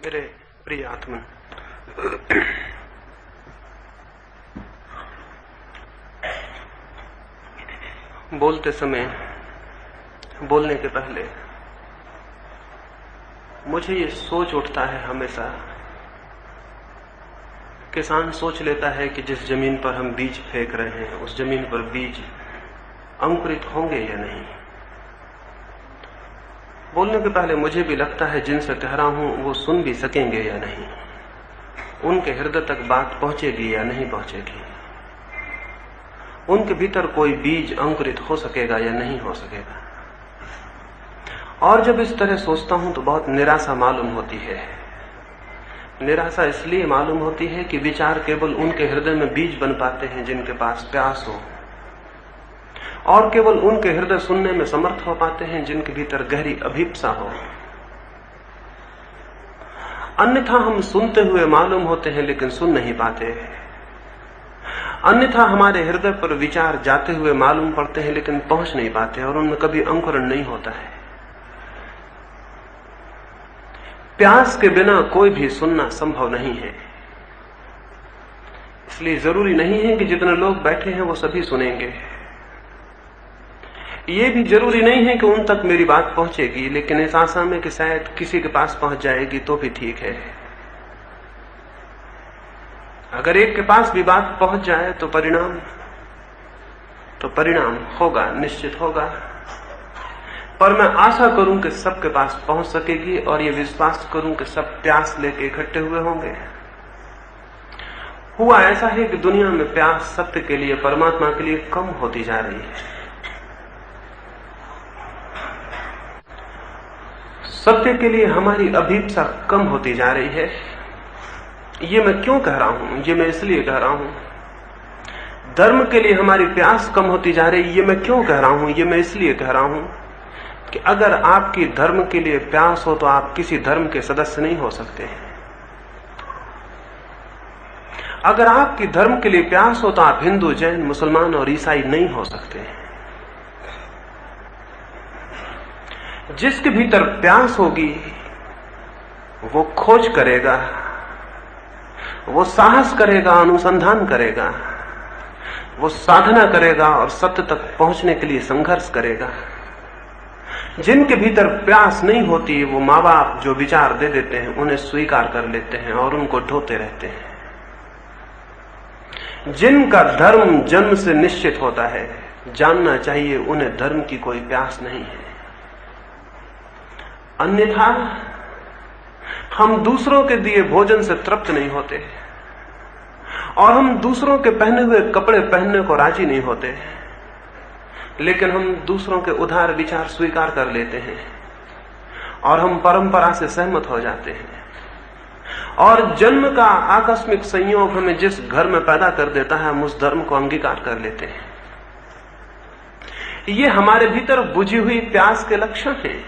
मेरे प्रिय आत्मन, बोलते समय, बोलने के पहले मुझे ये सोच उठता है हमेशा। किसान सोच लेता है कि जिस जमीन पर हम बीज फेंक रहे हैं उस जमीन पर बीज अंकुरित होंगे या नहीं। बोलने के पहले मुझे भी लगता है जिनसे कह रहा हूं वो सुन भी सकेंगे या नहीं, उनके हृदय तक बात पहुंचेगी या नहीं पहुंचेगी, उनके भीतर कोई बीज अंकुरित हो सकेगा या नहीं हो सकेगा। और जब इस तरह सोचता हूं तो बहुत निराशा मालूम होती है। निराशा इसलिए मालूम होती है कि विचार केवल उनके हृदय में बीज बन पाते हैं जिनके पास प्यास हो, और केवल उनके हृदय सुनने में समर्थ हो पाते हैं जिनके भीतर गहरी अभिप्सा हो। अन्यथा हम सुनते हुए मालूम होते हैं लेकिन सुन नहीं पाते। अन्यथा हमारे हृदय पर विचार जाते हुए मालूम पड़ते हैं लेकिन पहुंच नहीं पाते और उनमें कभी अंकुरण नहीं होता है। प्यास के बिना कोई भी सुनना संभव नहीं है। इसलिए जरूरी नहीं है कि जितने लोग बैठे हैं वो सभी सुनेंगे। ये भी जरूरी नहीं है कि उन तक मेरी बात पहुंचेगी, लेकिन इस आशा में कि शायद किसी के पास पहुंच जाएगी तो भी ठीक है। अगर एक के पास भी बात पहुंच जाए तो परिणाम होगा, निश्चित होगा। पर मैं आशा करूं कि सबके पास पहुंच सकेगी और ये विश्वास करूं कि सब प्यास लेके इकट्ठे हुए होंगे। हुआ ऐसा है कि दुनिया में प्यास सत्य के लिए, परमात्मा के लिए कम होती जा रही है। सत्य के लिए हमारी अभिप्सा कम होती जा रही है। ये मैं क्यों कह रहा हूं? ये मैं इसलिए कह रहा हूं। धर्म के लिए हमारी प्यास कम होती जा रही है। ये मैं क्यों कह रहा हूं? ये मैं इसलिए कह रहा हूं कि अगर आपकी धर्म के लिए प्यास हो तो आप किसी धर्म के सदस्य नहीं हो सकते। अगर आपकी धर्म के लिए प्यास हो तो आप हिंदू, जैन, मुसलमान और ईसाई नहीं हो सकते। जिसके भीतर प्यास होगी वो खोज करेगा, वो साहस करेगा, अनुसंधान करेगा, वो साधना करेगा और सत्य तक पहुंचने के लिए संघर्ष करेगा। जिनके भीतर प्यास नहीं होती वो माँ बाप जो विचार दे देते हैं उन्हें स्वीकार कर लेते हैं और उनको ढोते रहते हैं। जिनका धर्म जन्म से निश्चित होता है, जानना चाहिए उन्हें धर्म की कोई प्यास नहीं है। अन्यथा हम दूसरों के दिए भोजन से तृप्त नहीं होते और हम दूसरों के पहने हुए कपड़े पहनने को राजी नहीं होते, लेकिन हम दूसरों के उधार विचार स्वीकार कर लेते हैं और हम परंपरा से सहमत हो जाते हैं। और जन्म का आकस्मिक संयोग हमें जिस घर में पैदा कर देता है हम उस धर्म को अंगीकार कर लेते हैं। ये हमारे भीतर बुझी हुई प्यास के लक्षण हैं।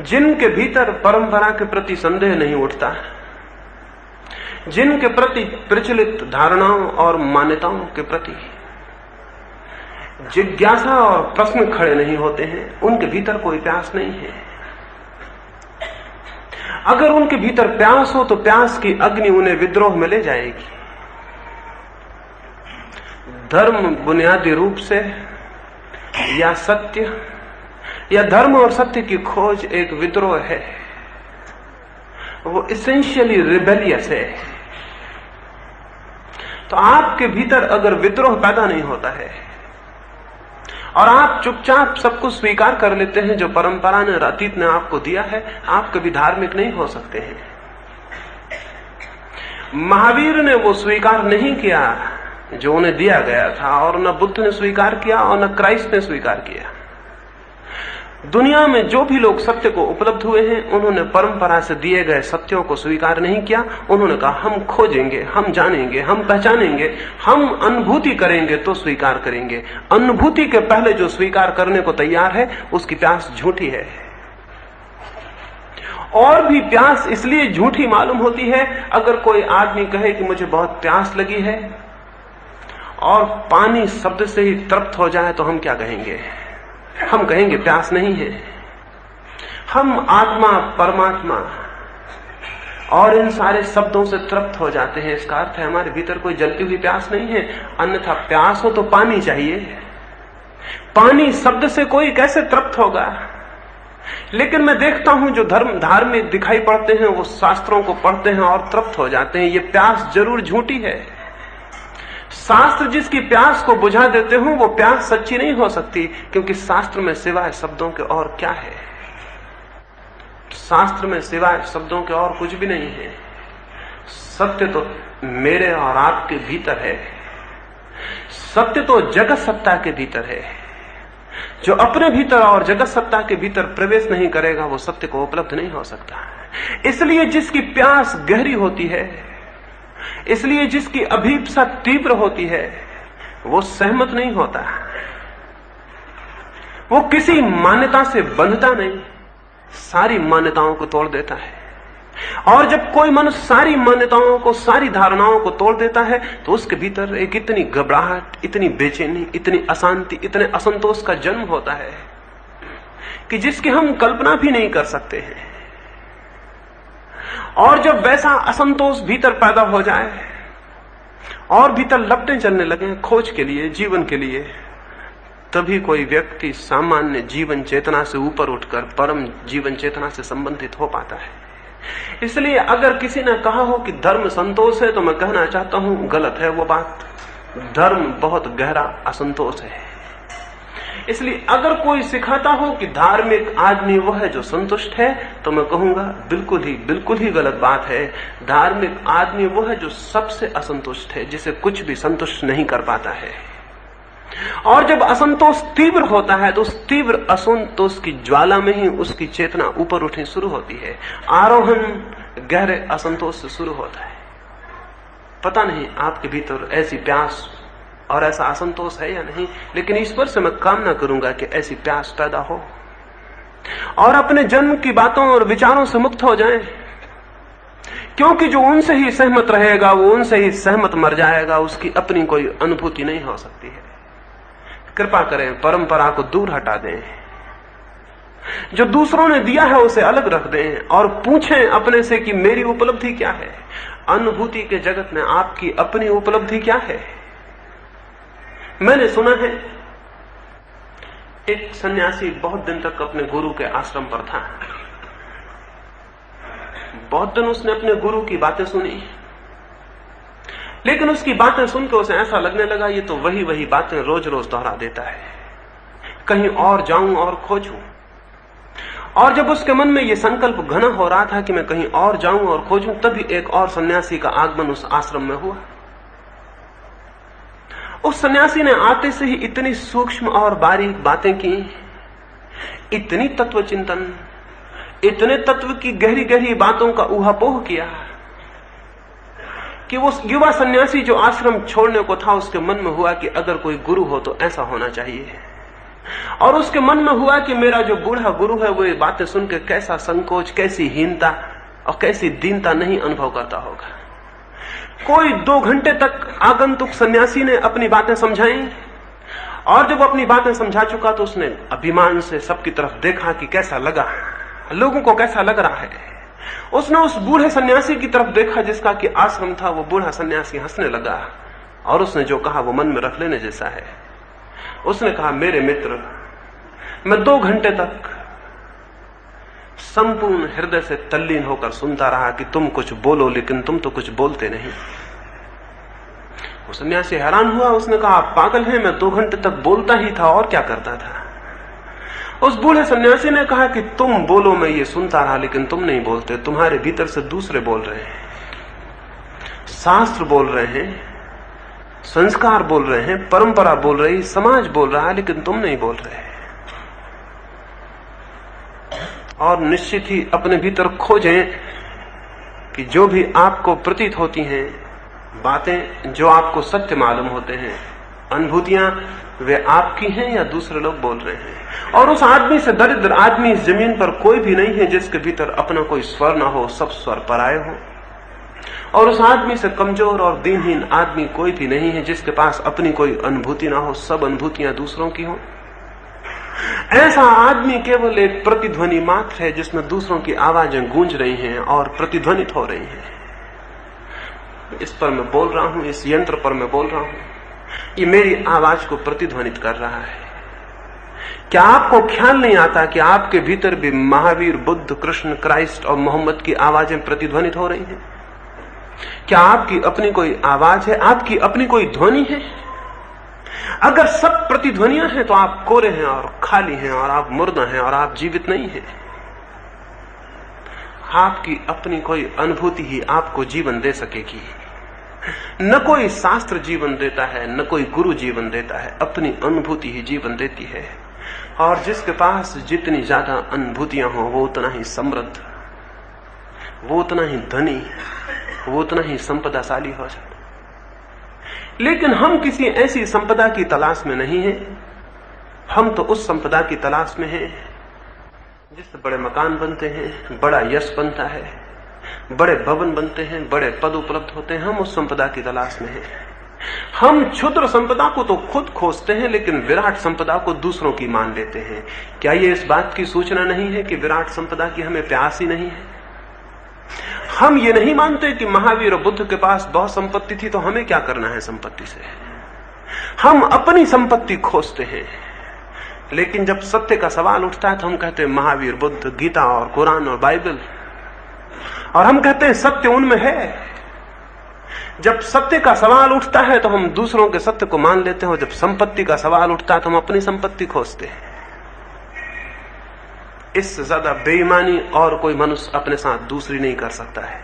जिनके भीतर परंपरा के प्रति संदेह नहीं उठता, जिनके प्रति प्रचलित धारणाओं और मान्यताओं के प्रति जिज्ञासा और प्रश्न खड़े नहीं होते हैं, उनके भीतर कोई प्यास नहीं है। अगर उनके भीतर प्यास हो तो प्यास की अग्नि उन्हें विद्रोह में ले जाएगी। धर्म बुनियादी रूप से या सत्य या धर्म और सत्य की खोज एक विद्रोह है। वो इसेंशियली रिबेलियस है। तो आपके भीतर अगर विद्रोह पैदा नहीं होता है और आप चुपचाप सब कुछ स्वीकार कर लेते हैं जो परंपरा ने, अतीत ने आपको दिया है, आप कभी धार्मिक नहीं हो सकते हैं। महावीर ने वो स्वीकार नहीं किया जो उन्हें दिया गया था, और न बुद्ध ने स्वीकार किया और न क्राइस्ट ने स्वीकार किया। दुनिया में जो भी लोग सत्य को उपलब्ध हुए हैं उन्होंने परंपरा से दिए गए सत्यों को स्वीकार नहीं किया। उन्होंने कहा हम खोजेंगे, हम जानेंगे, हम पहचानेंगे, हम अनुभूति करेंगे तो स्वीकार करेंगे। अनुभूति के पहले जो स्वीकार करने को तैयार है उसकी प्यास झूठी है। और भी प्यास इसलिए झूठी मालूम होती है, अगर कोई आदमी कहे कि मुझे बहुत प्यास लगी है और पानी शब्द से ही तृप्त हो जाए तो हम क्या कहेंगे? हम कहेंगे प्यास नहीं है। हम आत्मा, परमात्मा और इन सारे शब्दों से तृप्त हो जाते हैं। इसका अर्थ है हमारे भीतर कोई जलती हुई प्यास नहीं है। अन्यथा प्यास हो तो पानी चाहिए। पानी शब्द से कोई कैसे तृप्त होगा? लेकिन मैं देखता हूं जो धार्मिक दिखाई पड़ते हैं वो शास्त्रों को पढ़ते हैं और तृप्त हो जाते हैं। ये प्यास जरूर झूठी है। शास्त्र जिसकी प्यास को बुझा देते हो वो प्यास सच्ची नहीं हो सकती, क्योंकि शास्त्र में सिवाय शब्दों के और क्या है? शास्त्र में सिवाय शब्दों के और कुछ भी नहीं है। सत्य तो मेरे और आपके भीतर है। सत्य तो जगत सत्ता के भीतर है। जो अपने भीतर और जगत सत्ता के भीतर प्रवेश नहीं करेगा वो सत्य को उपलब्ध नहीं हो सकता। इसलिए जिसकी प्यास गहरी होती है, इसलिए जिसकी अभीप्सा तीव्र होती है, वो सहमत नहीं होता। वो किसी मान्यता से बंधता नहीं, सारी मान्यताओं को तोड़ देता है। और जब कोई मनुष्य सारी मान्यताओं को, सारी धारणाओं को तोड़ देता है तो उसके भीतर एक इतनी घबराहट, इतनी बेचैनी, इतनी अशांति, इतने असंतोष का जन्म होता है कि जिसकी हम कल्पना भी नहीं कर सकते हैं। और जब वैसा असंतोष भीतर पैदा हो जाए और भीतर लपटें चलने लगे खोज के लिए, जीवन के लिए, तभी कोई व्यक्ति सामान्य जीवन चेतना से ऊपर उठकर परम जीवन चेतना से संबंधित हो पाता है। इसलिए अगर किसी ने कहा हो कि धर्म संतोष है तो मैं कहना चाहता हूं गलत है वो बात। धर्म बहुत गहरा असंतोष है। इसलिए अगर कोई सिखाता हो कि धार्मिक आदमी वो है जो संतुष्ट है तो मैं कहूंगा बिल्कुल ही गलत बात है। धार्मिक आदमी वो है जो सबसे असंतुष्ट है, जिसे कुछ भी संतुष्ट नहीं कर पाता है। और जब असंतोष तीव्र होता है तो उस तीव्र असंतोष की ज्वाला में ही उसकी चेतना ऊपर उठनी शुरू होती है। आरोहण गहरे असंतोष से शुरू होता है। पता नहीं आपके भीतर ऐसी प्यास और ऐसा असंतोष है या नहीं, लेकिन ईश्वर से मैं कामना करूंगा कि ऐसी प्यास पैदा हो और अपने जन्म की बातों और विचारों से मुक्त हो जाएं। क्योंकि जो उनसे ही सहमत रहेगा वो उनसे ही सहमत मर जाएगा, उसकी अपनी कोई अनुभूति नहीं हो सकती है। कृपा करें, परंपरा को दूर हटा दें, जो दूसरों ने दिया है उसे अलग रख दें और पूछें अपने से कि मेरी उपलब्धि क्या है। अनुभूति के जगत में आपकी अपनी उपलब्धि क्या है? मैंने सुना है एक सन्यासी बहुत दिन तक अपने गुरु के आश्रम पर था। बहुत दिन उसने अपने गुरु की बातें सुनी, लेकिन उसकी बातें सुनकर उसे ऐसा लगने लगा ये तो वही बातें रोज रोज दोहरा देता है, कहीं और जाऊं और खोजूं। और जब उसके मन में यह संकल्प घना हो रहा था कि मैं कहीं और जाऊं और खोजूं, तभी एक और सन्यासी का आगमन उस आश्रम में हुआ। उस सन्यासी ने आते से ही इतनी सूक्ष्म और बारीक बातें की, इतनी तत्व चिंतन, इतने तत्व की गहरी गहरी बातों का ऊहापोह किया कि वो युवा सन्यासी जो आश्रम छोड़ने को था उसके मन में हुआ कि अगर कोई गुरु हो तो ऐसा होना चाहिए। और उसके मन में हुआ कि मेरा जो बूढ़ा गुरु है वो ये बातें सुनकर कैसा संकोच, कैसी हीनता और कैसी दीनता नहीं अनुभव करता होगा। कोई 2 घंटे तक आगंतुक सन्यासी ने अपनी बातें समझाई और जब अपनी बातें समझा चुका तो उसने अभिमान से सबकी तरफ देखा कि कैसा लगा, लोगों को कैसा लग रहा है। उसने उस बूढ़े सन्यासी की तरफ देखा जिसका कि आश्रम था। वो बूढ़ा सन्यासी हंसने लगा और उसने जो कहा वो मन में रख लेने जैसा है। उसने कहा, मेरे मित्र, मैं 2 घंटे तक संपूर्ण हृदय से तल्लीन होकर सुनता रहा कि तुम कुछ बोलो, लेकिन तुम तो कुछ बोलते नहीं। वो सन्यासी हैरान हुआ। उसने कहा, आप पागल हैं, मैं 2 घंटे तक बोलता ही था और क्या करता था। उस बूढ़े सन्यासी ने कहा कि तुम बोलो, मैं ये सुनता रहा, लेकिन तुम नहीं बोलते। तुम्हारे भीतर से दूसरे बोल रहे हैं, शास्त्र बोल रहे हैं, संस्कार बोल रहे हैं, परंपरा बोल रही, समाज बोल रहा है, लेकिन तुम नहीं बोल रहे। और निश्चित ही अपने भीतर खोजें कि जो भी आपको प्रतीत होती हैं बातें, जो आपको सत्य मालूम होते हैं, अनुभूतियां, वे आपकी हैं या दूसरे लोग बोल रहे हैं। और उस आदमी से दरिद्र आदमी इस जमीन पर कोई भी नहीं है जिसके भीतर अपना कोई स्वर ना हो, सब स्वर पराये हो। और उस आदमी से कमजोर और दीनहीन आदमी कोई भी नहीं है जिसके पास अपनी कोई अनुभूति ना हो, सब अनुभूतियां दूसरों की हो। ऐसा आदमी केवल एक प्रतिध्वनि मात्र है जिसमें दूसरों की आवाजें गूंज रही हैं और प्रतिध्वनित हो रही हैं। इस पर मैं बोल रहा हूं, इस यंत्र पर मैं बोल रहा हूं, ये मेरी आवाज को प्रतिध्वनित कर रहा है। क्या आपको ख्याल नहीं आता कि आपके भीतर भी महावीर, बुद्ध, कृष्ण, क्राइस्ट और मोहम्मद की आवाजें प्रतिध्वनित हो रही हैं? क्या आपकी अपनी कोई आवाज है? आपकी अपनी कोई ध्वनि है? अगर सब प्रतिध्वनियां हैं तो आप कोरे हैं और खाली हैं और आप मुर्दा हैं और आप जीवित नहीं हैं। आपकी अपनी कोई अनुभूति ही आपको जीवन दे सकेगी। न कोई शास्त्र जीवन देता है, न कोई गुरु जीवन देता है, अपनी अनुभूति ही जीवन देती है। और जिसके पास जितनी ज्यादा अनुभूतियां हो वो उतना ही समृद्ध, वो उतना ही धनी, वो उतना ही संपदाशाली हो जाता। लेकिन हम किसी ऐसी संपदा की तलाश में नहीं हैं। हम तो उस संपदा की तलाश में हैं जिससे बड़े मकान बनते हैं, बड़ा यश बनता है, बड़े भवन बनते हैं, बड़े पद उपलब्ध होते हैं। हम उस संपदा की तलाश में हैं। हम क्षुद्र संपदा को तो खुद खोजते हैं, लेकिन विराट संपदा को दूसरों की मान लेते हैं। क्या ये इस बात की सूचना नहीं है कि विराट संपदा की हमें प्यास ही नहीं है? हम ये नहीं मानते कि महावीर और बुद्ध के पास बहुत संपत्ति थी, तो हमें क्या करना है संपत्ति से? हम अपनी संपत्ति खोजते हैं। लेकिन जब सत्य का सवाल उठता है तो हम कहते हैं महावीर, बुद्ध, गीता और कुरान और बाइबल, और हम कहते हैं सत्य उनमें है। जब सत्य का सवाल उठता है तो हम दूसरों के सत्य को मान लेते हैं, और जब संपत्ति का सवाल उठता है तो हम अपनी संपत्ति खोजते हैं। इससे ज्यादा बेईमानी और कोई मनुष्य अपने साथ दूसरी नहीं कर सकता है।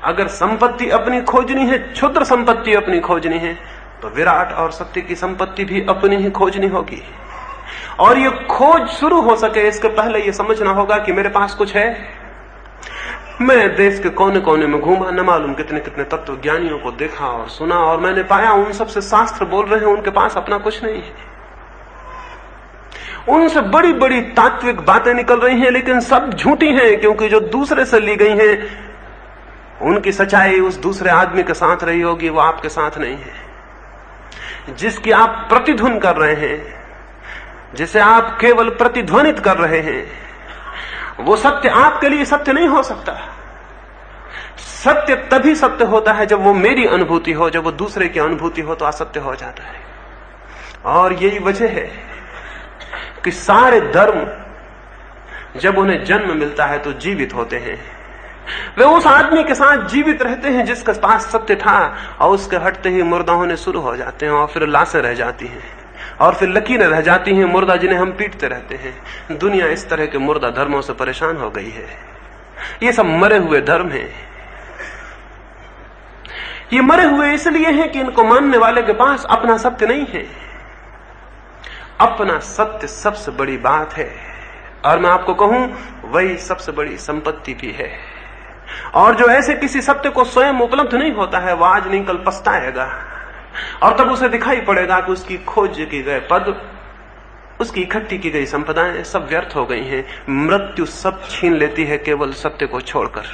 अगर संपत्ति अपनी खोजनी है, क्षुद्र संपत्ति अपनी खोजनी है, तो विराट और सत्य की संपत्ति भी अपनी ही खोजनी होगी। और ये खोज शुरू हो सके इसके पहले ये समझना होगा कि मेरे पास कुछ है। मैं देश के कोने कोने में घूमा, न मालूम कितने कितने तत्वज्ञानियों को देखा और सुना, और मैंने पाया उन सबसे शास्त्र बोल रहे हैं, उनके पास अपना कुछ नहीं है। उनसे बड़ी बड़ी तात्विक बातें निकल रही हैं, लेकिन सब झूठी हैं, क्योंकि जो दूसरे से ली गई हैं उनकी सच्चाई उस दूसरे आदमी के साथ रही होगी, वो आपके साथ नहीं है। जिसकी आप प्रतिध्वनि कर रहे हैं, जिसे आप केवल प्रतिध्वनित कर रहे हैं, वो सत्य आपके लिए सत्य नहीं हो सकता। सत्य तभी सत्य होता है जब वो मेरी अनुभूति हो, जब वो दूसरे की अनुभूति हो तो असत्य हो जाता है। और यही वजह है कि सारे धर्म जब उन्हें जन्म मिलता है तो जीवित होते हैं। वे उस आदमी के साथ जीवित रहते हैं जिसके पास सत्य था, और उसके हटते ही मुर्दा होने शुरू हो जाते हैं, और फिर लाशें रह जाती हैं, और फिर लकीरें रह जाती हैं, मुर्दा जिन्हें हम पीटते रहते हैं। दुनिया इस तरह के मुर्दा धर्मों से परेशान हो गई है। ये सब मरे हुए धर्म हैं। ये मरे हुए इसलिए हैं कि इनको मानने वाले के पास अपना सत्य नहीं है। अपना सत्य सबसे बड़ी बात है, और मैं आपको कहूं वही सबसे बड़ी संपत्ति भी है। और जो ऐसे किसी सत्य को स्वयं उपलब्ध नहीं होता है, वह आज नहीं कल पछताएगा, और तब उसे दिखाई पड़ेगा कि उसकी खोज की गए पद, उसकी इकट्ठी की गई संपदाएं सब व्यर्थ हो गई हैं। मृत्यु सब छीन लेती है केवल सत्य को छोड़कर।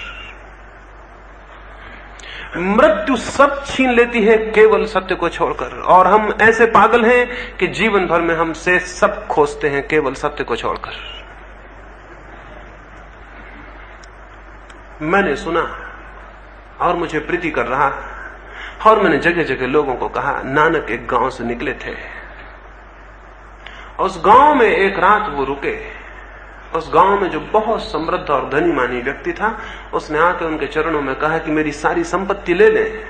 मृत्यु सब छीन लेती है केवल सत्य को छोड़कर। और हम ऐसे पागल हैं कि जीवन भर में हम से सब खोजते हैं केवल सत्य को छोड़कर। मैंने सुना और मुझे प्रीति कर रहा, और मैंने जगह जगह लोगों को कहा, नानक एक गांव से निकले थे, उस गांव में एक रात वो रुके। उस गांव में जो बहुत समृद्ध और धनी मानी व्यक्ति था, उसने आकर उनके चरणों में कहा कि मेरी सारी संपत्ति ले लें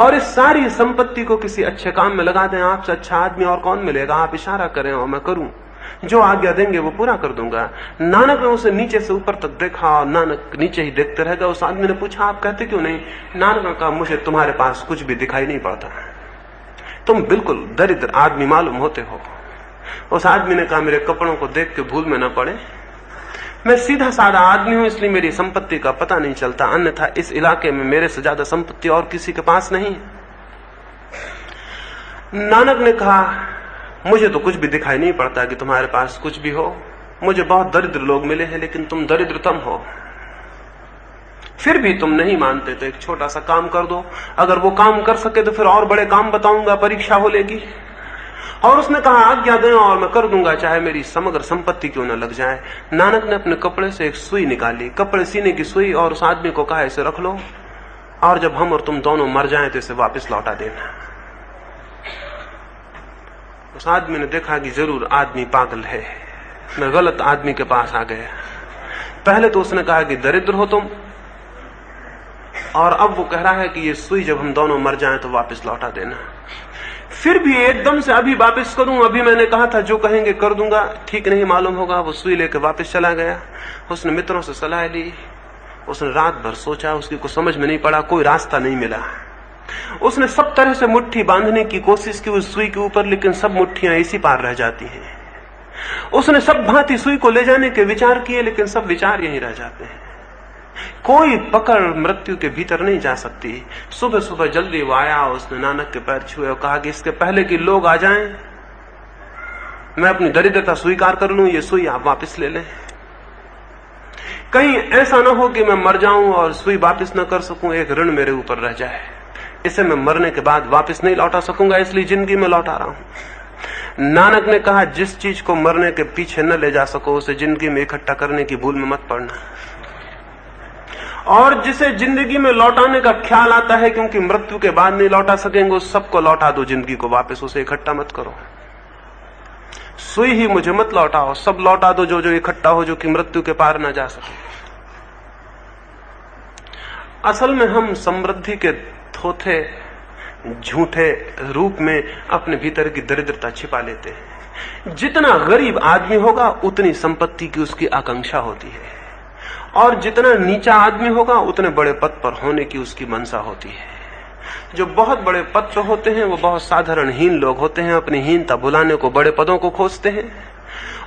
और इस सारी संपत्ति को किसी अच्छे काम में लगा दें। आपसे अच्छा आदमी और कौन मिलेगा? आप इशारा करें और मैं करूं, जो आज्ञा देंगे वो पूरा कर दूंगा। नानक ने उसे नीचे से ऊपर तक देखा, और नानक नीचे ही देखते रह गए। उस आदमी ने पूछा, आप कहते क्यों नहीं? नानक ने कहा, मुझे तुम्हारे पास कुछ भी दिखाई नहीं पड़ता, तुम बिल्कुल दरिद्र आदमी मालूम होते हो। उस आदमी ने कहा, मेरे कपड़ों को देख के भूल में न पड़े, मैं सीधा साधा आदमी हूं, इसलिए मेरी संपत्ति का पता नहीं चलता, अन्यथा इस इलाके में मेरे से ज्यादा संपत्ति और किसी के पास नहीं है। नानक ने कहा, मुझे तो कुछ भी दिखाई नहीं पड़ता कि तुम्हारे पास कुछ भी हो। मुझे बहुत दरिद्र लोग मिले हैं, लेकिन तुम दरिद्रतम हो। फिर भी तुम नहीं मानते तो एक छोटा सा काम कर दो, अगर वो काम कर सके तो फिर और बड़े काम बताऊंगा, परीक्षा हो लेगी। और उसने कहा आज्ञा दें और मैं कर दूंगा, चाहे मेरी समग्र संपत्ति क्यों न लग जाए। नानक ने अपने कपड़े से एक सुई निकाली, कपड़े सीने की सुई, और उस आदमी को कहा इसे रख लो और जब हम और तुम दोनों मर जाएं तो इसे वापस लौटा देना। उस आदमी ने देखा कि जरूर आदमी पागल है, मैं गलत आदमी के पास आ गया। पहले तो उसने कहा कि दरिद्र हो तुम, और अब वो कह रहा है कि ये सुई जब हम दोनों मर जाएं तो वापस लौटा देना। फिर भी एकदम से अभी वापस करूं, अभी मैंने कहा था जो कहेंगे कर दूंगा, ठीक नहीं मालूम होगा। वो सुई लेकर वापस चला गया। उसने मित्रों से सलाह ली, उसने रात भर सोचा, उसकी कुछ समझ में नहीं पड़ा, कोई रास्ता नहीं मिला। उसने सब तरह से मुट्ठी बांधने की कोशिश की उस सुई के ऊपर, लेकिन सब मुट्ठियां इसी पार रह जाती हैं। उसने सब भांति सुई को ले जाने के विचार किए, लेकिन सब विचार यहीं रह जाते हैं। कोई पकड़ मृत्यु के भीतर नहीं जा सकती। सुबह सुबह जल्दी वो आया, उसने नानक के पैर छुए और कहा कि इसके पहले कि लोग आ जाएं मैं अपनी दरिद्रता स्वीकार कर लूं, ये सुई आप वापस ले लें। कहीं ऐसा ना हो कि मैं मर जाऊं और सुई वापस न कर सकूं, एक ऋण मेरे ऊपर रह जाए, इसे मैं मरने के बाद वापस नहीं लौटा सकूंगा, इसलिए जिंदगी में लौटा रहा हूं। नानक ने कहा जिस चीज को मरने के पीछे न ले जा सको उसे जिंदगी में इकट्ठा करने की भूल में मत पड़ना, और जिसे जिंदगी में लौटाने का ख्याल आता है क्योंकि मृत्यु के बाद नहीं लौटा सकेंगे, उस सबको लौटा दो जिंदगी को वापस, उसे इकट्ठा मत करो। सुई ही मुझे मत लौटाओ, सब लौटा दो जो जो इकट्ठा हो, जो कि मृत्यु के पार न जा सके। असल में हम समृद्धि के थोथे झूठे रूप में अपने भीतर की दरिद्रता छिपा लेते हैं। जितना गरीब आदमी होगा उतनी संपत्ति की उसकी आकांक्षा होती है, और जितना नीचा आदमी होगा उतने बड़े पद पर होने की उसकी मनसा होती है। जो बहुत बड़े पद पर होते हैं वो बहुत साधारण हीन लोग होते हैं, अपनी हीनता भुलाने को बड़े पदों को खोजते हैं,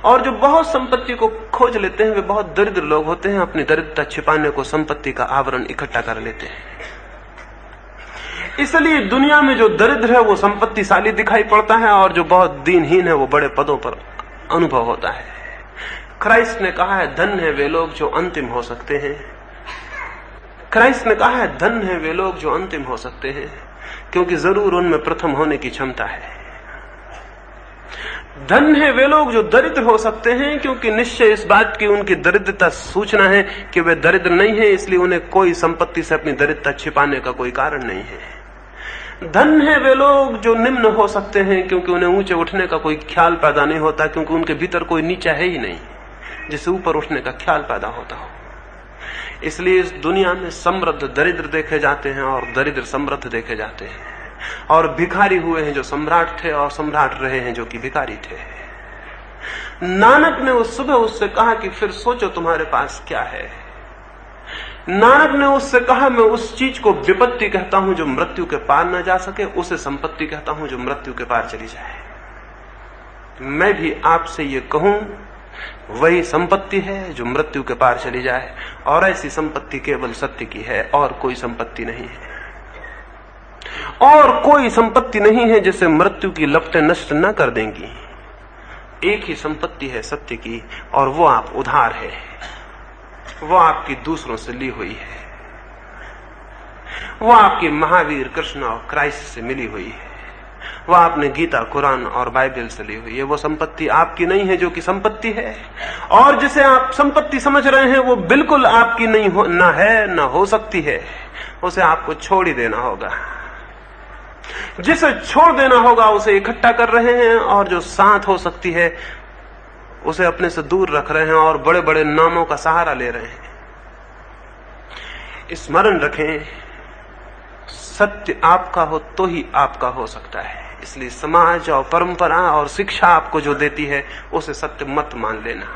और जो बहुत संपत्ति को खोज लेते हैं वे बहुत दरिद्र लोग होते हैं, अपनी दरिद्रता छिपाने को संपत्ति का आवरण इकट्ठा कर लेते हैं। इसलिए दुनिया में जो दरिद्र है वो संपत्तिशाली दिखाई पड़ता है, और जो बहुत दीनहीन है वो बड़े पदों पर अनुभव होता है। क्राइस्ट ने कहा है धन्य है वे लोग जो अंतिम हो सकते हैं। क्राइस्ट ने कहा है धन्य है वे लोग जो अंतिम हो सकते हैं, क्योंकि जरूर उनमें प्रथम होने की क्षमता है। धन्य है वे लोग जो दरिद्र हो सकते हैं, क्योंकि निश्चय इस बात की उनकी दरिद्रता सूचना है कि वे दरिद्र नहीं है, इसलिए उन्हें कोई संपत्ति से अपनी दरिद्रता छिपाने का कोई कारण नहीं है। धन्य है वे लोग जो निम्न हो सकते हैं, क्योंकि उन्हें ऊंचे उठने का कोई ख्याल पैदा नहीं होता, क्योंकि उनके भीतर कोई नीचा है ही नहीं जिसे ऊपर उठने का ख्याल पैदा होता हो। इसलिए इस दुनिया में समृद्ध दरिद्र देखे जाते हैं और दरिद्र समृद्ध देखे जाते हैं, और भिखारी हुए हैं जो सम्राट थे और सम्राट रहे हैं जो कि भिखारी थे। नानक ने उस सुबह उससे कहा कि फिर सोचो तुम्हारे पास क्या है। नानक ने उससे कहा मैं उस चीज को विपत्ति कहता हूं जो मृत्यु के पार न जा सके, उसे संपत्ति कहता हूं जो मृत्यु के पार चली जाए। मैं भी आपसे ये कहूं वही संपत्ति है जो मृत्यु के पार चली जाए, और ऐसी संपत्ति केवल सत्य की है और कोई संपत्ति नहीं है। और कोई संपत्ति नहीं है जिसे मृत्यु की लपटें नष्ट न कर देंगी। एक ही संपत्ति है सत्य की, और वो आप उधार है, वो आपकी दूसरों से ली हुई है, वो आपकी महावीर कृष्ण और क्राइस्ट से मिली हुई है, वो आपने गीता कुरान और बाइबल से ली हुई है। वो संपत्ति आपकी नहीं है जो कि संपत्ति है, और जिसे आप संपत्ति समझ रहे हैं वो बिल्कुल आपकी नहीं हो, ना है ना हो सकती है। उसे आपको छोड़ ही देना होगा। जिसे छोड़ देना होगा उसे इकट्ठा कर रहे हैं, और जो साथ हो सकती है उसे अपने से दूर रख रहे हैं और बड़े बड़े नामों का सहारा ले रहे हैं। स्मरण रखें, सत्य आपका हो तो ही आपका हो सकता है। इसलिए समाज और परंपरा और शिक्षा आपको जो देती है उसे सत्य मत मान लेना।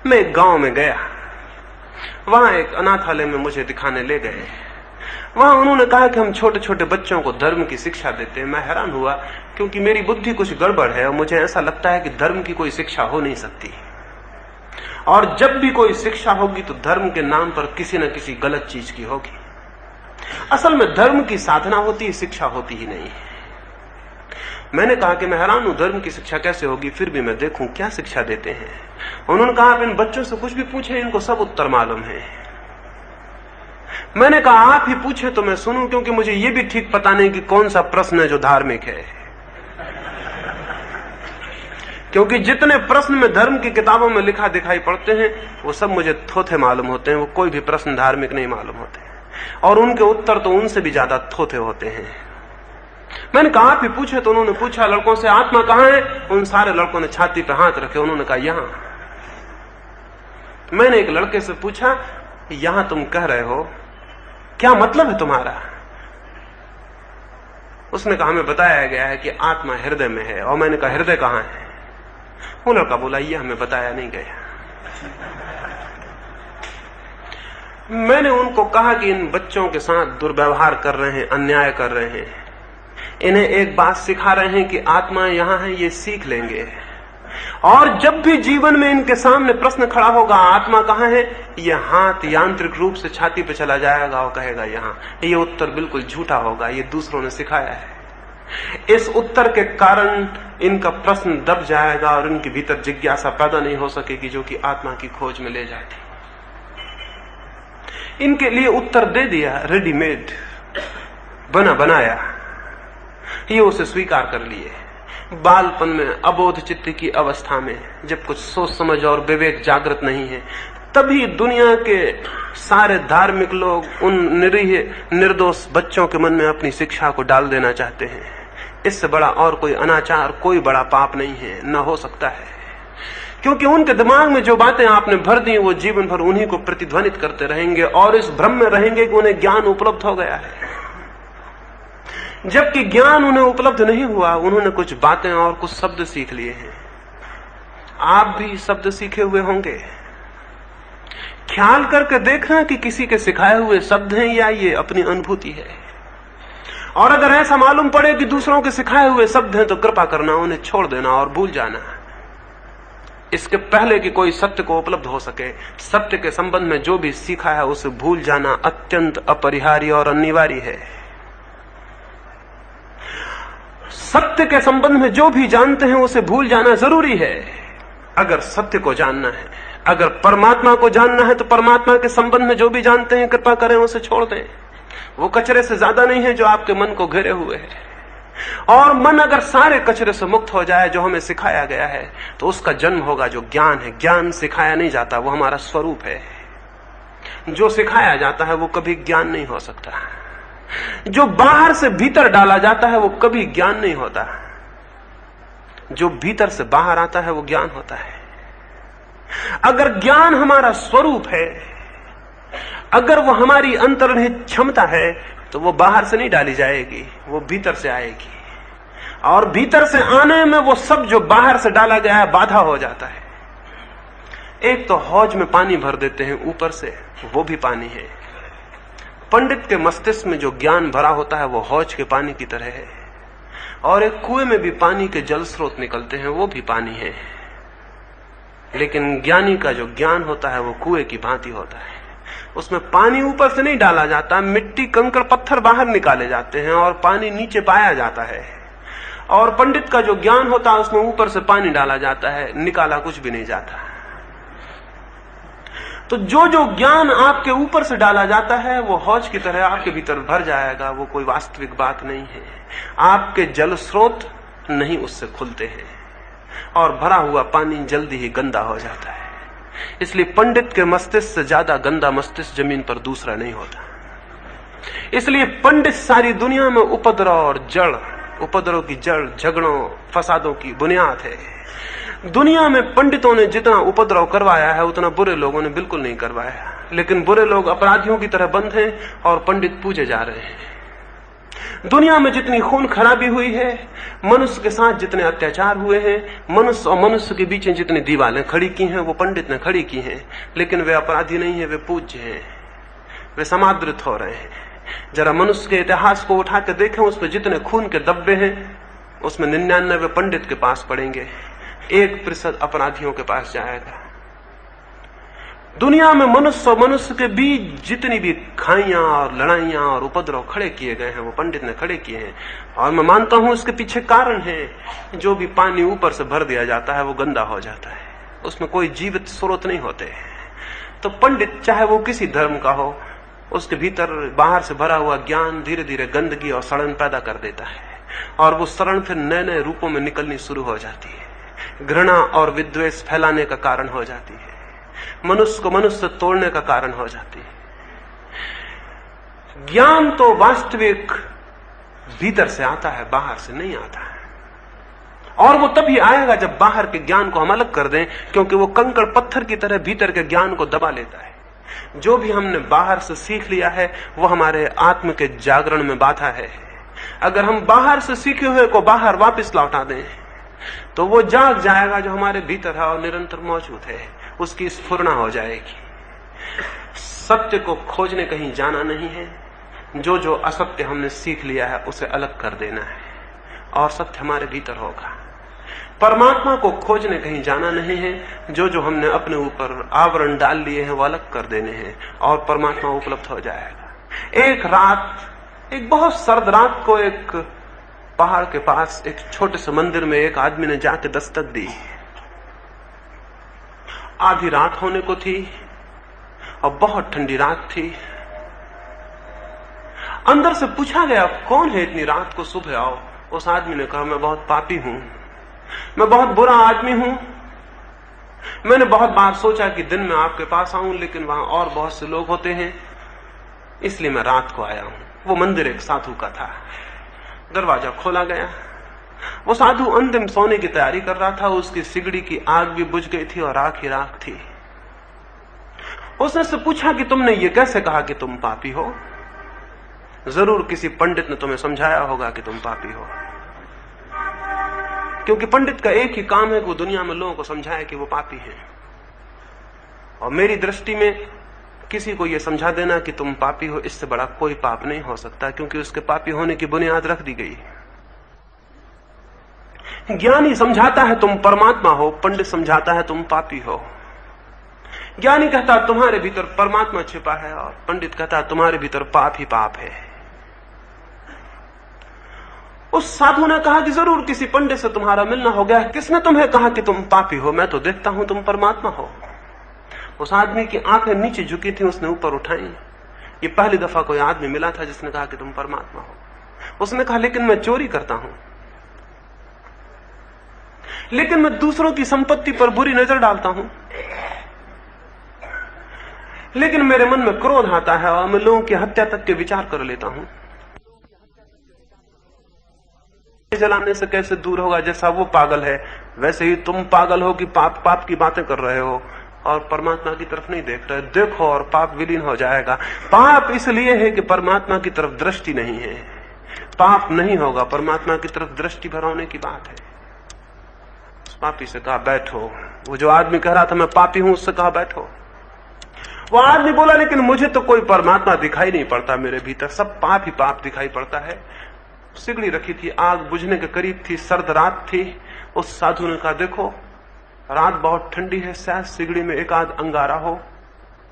मैं एक गांव में गया, वहां एक अनाथालय में मुझे दिखाने ले गए। वहां उन्होंने कहा कि हम छोटे छोटे बच्चों को धर्म की शिक्षा देते हैं। मैं हैरान हुआ, क्योंकि मेरी बुद्धि कुछ गड़बड़ है और मुझे ऐसा लगता है कि धर्म की कोई शिक्षा हो नहीं सकती, और जब भी कोई शिक्षा होगी तो धर्म के नाम पर किसी न किसी गलत चीज की होगी। असल में धर्म की साधना होती है, शिक्षा होती ही नहीं है। मैंने कहा कि मैं हैरान हूं, धर्म की शिक्षा कैसे होगी, फिर भी मैं देखूं क्या शिक्षा देते हैं। उन्होंने कहा आप इन बच्चों से कुछ भी पूछे, इनको सब उत्तर मालूम है। मैंने कहा आप ही पूछे तो मैं सुनूं, क्योंकि मुझे ये भी ठीक पता नहीं कि कौन सा प्रश्न है जो धार्मिक है। क्योंकि जितने प्रश्न में धर्म की किताबों में लिखा दिखाई पड़ते हैं वो सब मुझे थोथे मालूम होते हैं। वो कोई भी प्रश्न धार्मिक नहीं मालूम होते, और उनके उत्तर तो उनसे भी ज्यादा थोथे होते हैं। मैंने कहा आप ही पूछे, तो उन्होंने पूछा लड़कों से आत्मा कहां है। उन सारे लड़कों ने छाती पे हाथ रखे, उन्होंने कहा यहां। मैंने एक लड़के से पूछा यहां तुम कह रहे हो, क्या मतलब है तुम्हारा? उसने कहा हमें बताया गया है कि आत्मा हृदय में है। और मैंने कहा हृदय कहां है? वो लड़का बोला ये हमें बताया नहीं गया। मैंने उनको कहा कि इन बच्चों के साथ दुर्व्यवहार कर रहे हैं, अन्याय कर रहे हैं, इन्हें एक बात सिखा रहे हैं कि आत्मा यहां है, ये सीख लेंगे। और जब भी जीवन में इनके सामने प्रश्न खड़ा होगा आत्मा कहां है, ये हाथ यांत्रिक रूप से छाती पे चला जाएगा और कहेगा यहां। ये उत्तर बिल्कुल झूठा होगा, ये दूसरों ने सिखाया है। इस उत्तर के कारण इनका प्रश्न दब जाएगा और इनके भीतर जिज्ञासा पैदा नहीं हो सकेगी जो कि आत्मा की खोज में ले जाती। इनके लिए उत्तर दे दिया, रेडीमेड, बना बनाया, ये उसे स्वीकार कर लिए। बालपन में अबोध चित्त की अवस्था में जब कुछ सोच समझ और विवेक जागृत नहीं है, तभी दुनिया के सारे धार्मिक लोग उन निरीह निर्दोष बच्चों के मन में अपनी शिक्षा को डाल देना चाहते हैं। इससे बड़ा और कोई अनाचार, कोई बड़ा पाप नहीं है, न हो सकता है। क्योंकि उनके दिमाग में जो बातें आपने भर दी वो जीवन भर उन्हीं को प्रतिध्वनित करते रहेंगे और इस भ्रम में रहेंगे कि उन्हें ज्ञान उपलब्ध हो गया है, जबकि ज्ञान उन्हें उपलब्ध नहीं हुआ। उन्होंने कुछ बातें और कुछ शब्द सीख लिए हैं। आप भी शब्द सीखे हुए होंगे। ख्याल करके देखना कि किसी के सिखाए हुए शब्द हैं या ये अपनी अनुभूति है। और अगर ऐसा मालूम पड़े कि दूसरों के सिखाए हुए शब्द हैं तो कृपा करना उन्हें छोड़ देना और भूल जाना। इसके पहले कि कोई सत्य को उपलब्ध हो सके, सत्य के संबंध में जो भी सीखा है उसे भूल जाना अत्यंत अपरिहार्य और अनिवार्य है। सत्य के संबंध में जो भी जानते हैं उसे भूल जाना जरूरी है। अगर सत्य को जानना है, अगर परमात्मा को जानना है, तो परमात्मा के संबंध में जो भी जानते हैं कृपा करें उसे छोड़ दें। वो कचरे से ज्यादा नहीं है जो आपके मन को घेरे हुए है। और मन अगर सारे कचरे से मुक्त हो जाए जो हमें सिखाया गया है, तो उसका जन्म होगा जो ज्ञान है। ज्ञान सिखाया नहीं जाता, वो हमारा स्वरूप है। जो सिखाया जाता है वो कभी ज्ञान नहीं हो सकता। जो बाहर से भीतर डाला जाता है वो कभी ज्ञान नहीं होता। जो भीतर से बाहर आता है वो ज्ञान होता है। अगर ज्ञान हमारा स्वरूप है, अगर वो हमारी अंतर्निहित क्षमता है, तो वो बाहर से नहीं डाली जाएगी, वो भीतर से आएगी। और भीतर से आने में वो सब जो बाहर से डाला गया है बाधा हो जाता है। एक तो हौज में पानी भर देते हैं ऊपर से, वो भी पानी है। पंडित के मस्तिष्क में जो ज्ञान भरा होता है वो हौज के पानी की तरह है। और एक कुएं में भी पानी के जल स्रोत निकलते हैं, वो भी पानी है। लेकिन ज्ञानी का जो ज्ञान होता है वो कुएं की भांति होता है। उसमें पानी ऊपर से नहीं डाला जाता, मिट्टी कंकड़ पत्थर बाहर निकाले जाते हैं और पानी नीचे पाया जाता है। और पंडित का जो ज्ञान होता है उसमें ऊपर से पानी डाला जाता है, निकाला कुछ भी नहीं जाता। तो जो जो ज्ञान आपके ऊपर से डाला जाता है वो हौज की तरह आपके भीतर भर जाएगा। वो कोई वास्तविक बात नहीं है। आपके जल स्रोत नहीं उससे खुलते हैं और भरा हुआ पानी जल्दी ही गंदा हो जाता है। इसलिए पंडित के मस्तिष्क से ज्यादा गंदा मस्तिष्क जमीन पर दूसरा नहीं होता। इसलिए पंडित सारी दुनिया में उपद्रव और जड़, उपद्रव की जड़, झगड़ों, फसादों की बुनियाद है। दुनिया में पंडितों ने जितना उपद्रव करवाया है उतना बुरे लोगों ने बिल्कुल नहीं करवाया। लेकिन बुरे लोग अपराधियों की तरह बंद हैं और पंडित पूजे जा रहे हैं। दुनिया में जितनी खून खराबी हुई है, मनुष्य के साथ जितने अत्याचार हुए हैं, मनुष्य और मनुष्य के बीच जितनी दीवारें खड़ी की हैं वो पंडित ने खड़ी की हैं। लेकिन वे अपराधी नहीं है, वे पूज्य हैं, वे समादृत हो रहे हैं। जरा मनुष्य के इतिहास को उठा के देखें, उसमें जितने खून के धब्बे हैं उसमें 99 पंडित के पास पड़ेंगे, 1% अपराधियों के पास जाएगा। दुनिया में मनुष्य और मनुष्य के बीच जितनी भी खाइयां और लड़ाइयां और उपद्रव खड़े किए गए हैं वो पंडित ने खड़े किए हैं। और मैं मानता हूं इसके पीछे कारण है, जो भी पानी ऊपर से भर दिया जाता है वो गंदा हो जाता है, उसमें कोई जीवित स्रोत नहीं होते। तो पंडित चाहे वो किसी धर्म का हो, उसके भीतर बाहर से भरा हुआ ज्ञान धीरे धीरे गंदगी और सड़न पैदा कर देता है और वो सड़न फिर नए नए रूपों में निकलनी शुरू हो जाती है। घृणा और विद्वेष फैलाने का कारण हो जाती है, मनुष्य को मनुष्य तोड़ने का कारण हो जाती है। ज्ञान तो वास्तविक भीतर से आता है, बाहर से नहीं आता है। और वो तभी आएगा जब बाहर के ज्ञान को हम अलग कर दें, क्योंकि वो कंकड़ पत्थर की तरह भीतर के ज्ञान को दबा लेता है। जो भी हमने बाहर से सीख लिया है वो हमारे आत्म के जागरण में बाधा है। अगर हम बाहर से सीखे हुए को बाहर वापस लौटा दें तो वो जाग जाएगा जो हमारे भीतर है और निरंतर मौजूद है, उसकी स्फुरना हो जाएगी। सत्य को खोजने कहीं जाना नहीं है, जो जो असत्य हमने सीख लिया है उसे अलग कर देना है और सत्य हमारे भीतर होगा। परमात्मा को खोजने कहीं जाना नहीं है, जो जो हमने अपने ऊपर आवरण डाल लिए हैं वो अलग कर देने हैं और परमात्मा उपलब्ध हो जाएगा। एक रात, एक बहुत सर्द रात को, एक पहाड़ के पास एक छोटे से मंदिर में एक आदमी ने जाके दस्तक दी। आधी रात होने को थी और बहुत ठंडी रात थी। अंदर से पूछा गया, कौन है इतनी रात को, सुबह आओ। उस आदमी ने कहा, मैं बहुत पापी हूं, मैं बहुत बुरा आदमी हूं। मैंने बहुत बार सोचा कि दिन में आपके पास आऊं, लेकिन वहां और बहुत से लोग होते हैं, इसलिए मैं रात को आया हूं। वो मंदिर एक साधु का था। दरवाजा खोला गया। वो साधु अंतिम सोने की तैयारी कर रहा था। उसकी सिगड़ी की आग भी बुझ गई थी और राख ही राख थी। उसने से पूछा कि तुमने ये कैसे कहा कि तुम पापी हो? जरूर किसी पंडित ने तुम्हें समझाया होगा कि तुम पापी हो, क्योंकि पंडित का एक ही काम है कि वो दुनिया में लोगों को समझाए कि वो पापी हैं। और मेरी दृष्टि में किसी को यह समझा देना कि तुम पापी हो, इससे बड़ा कोई पाप नहीं हो सकता, क्योंकि उसके पापी होने की बुनियाद रख दी गई। ज्ञानी समझाता है तुम परमात्मा हो, पंडित समझाता है तुम पापी हो। ज्ञानी कहता तुम्हारे भीतर परमात्मा छिपा है और पंडित कहता तुम्हारे भीतर पाप ही पाप है। उस साधु ने कहा कि जरूर किसी पंडित से तुम्हारा मिलना हो गया। किसने तुम्हें कहा कि तुम पापी हो? मैं तो देखता हूं तुम परमात्मा हो। उस आदमी की आंखें नीचे झुकी थी, उसने ऊपर उठाई। ये पहली दफा कोई आदमी मिला था जिसने कहा कि तुम परमात्मा हो। उसने कहा, लेकिन मैं चोरी करता हूं, लेकिन मैं दूसरों की संपत्ति पर बुरी नजर डालता हूं, लेकिन मेरे मन में क्रोध आता है और मैं लोगों की हत्या तक के विचार कर लेता हूं। जलाने से कैसे दूर होगा? जैसा वो पागल है वैसे ही तुम पागल हो कि पाप पाप की बातें कर रहे हो और परमात्मा की तरफ नहीं देख रहे। देखो और पाप विलीन हो जाएगा। पाप इसलिए है कि परमात्मा की तरफ दृष्टि नहीं है। पाप नहीं होगा, परमात्मा की तरफ दृष्टि भर होने की बात है। उस पापी से कहा बैठो। वो जो आदमी कह रहा था मैं पापी हूं, उससे कहा बैठो। वो आदमी बोला, लेकिन मुझे तो कोई परमात्मा दिखाई नहीं पड़ता, मेरे भीतर सब पाप ही पाप दिखाई पड़ता है। सिगड़ी रखी थी, आग बुझने के करीब थी, सर्द रात थी। उस साधु ने कहा, देखो रात बहुत ठंडी है, शायद सिगड़ी में एक आध अंगारा हो,